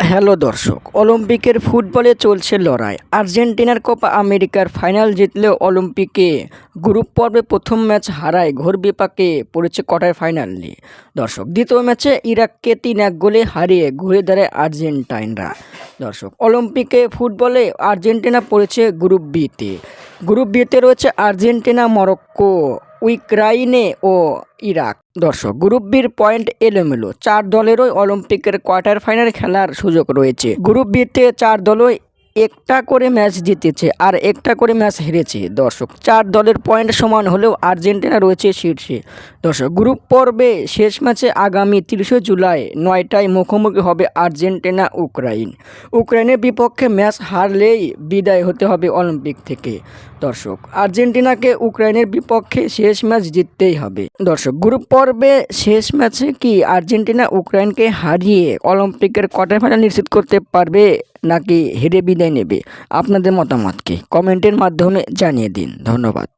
Hello দর্শক, অলিম্পিকের ফুটবলে চলছে লড়াই। আর্জেন্টিনার কোপা আমেরিকার ফাইনাল জিতলেও অলিম্পিকে গ্রুপ পর্বে প্রথম ম্যাচ হারায় ঘোর বিপাকে পড়েছে কোয়ার্টার ফাইনালে। দর্শক, দ্বিতীয় ম্যাচে ইরাককে ৩-১ গোলে হারিয়ে ঘুরে দাঁড়ায় আর্জেন্টাইনরা। দর্শক, অলিম্পিকে ফুটবলে আর্জেন্টিনা পড়েছে গ্রুপ বিতে। গ্রুপ বিতে রয়েছে আর্জেন্টিনা, মরক্কো, ইউক্রাইনে ও ইরাক। দর্শক, গ্রুপ বির পয়েন্ট এলোমেলো, 4 দলেরই অলিম্পিকের কোয়ার্টার ফাইনাল খেলার সুযোগ রয়েছে। গ্রুপ বিতে 4 দলই একটা করে ম্যাচ জিতেছে আর একটা করে ম্যাচ হেরেছে। দর্শক, 4 দলের পয়েন্ট সমান হলেও আর্জেন্টিনা রয়েছে শীর্ষে। দর্শক, গ্রুপ পর্বে শেষ ম্যাচে আগামী 30 জুলাই 9টায় মুখোমুখি হবে আর্জেন্টিনা ইউক্রাইন। ইউক্রাইনের বিপক্ষে ম্যাচ হারলেই বিদায় হতে হবে অলিম্পিক থেকে। দর্শক, আর্জেন্টিনাকে ইউক্রাইনের বিপক্ষে শেষ ম্যাচ জিততেই হবে। দর্শক, গ্রুপ পর্বে শেষ ম্যাচে কি আর্জেন্টিনা ইউক্রাইনকে হারিয়ে অলিম্পিকের কোয়ার্টার ফাইনাল নিশ্চিত করতে পারবে নাকি হেরে বিদায় নেবে? আপনাদের মতামতকে কমেন্টের মাধ্যমে জানিয়ে দিন। ধন্যবাদ।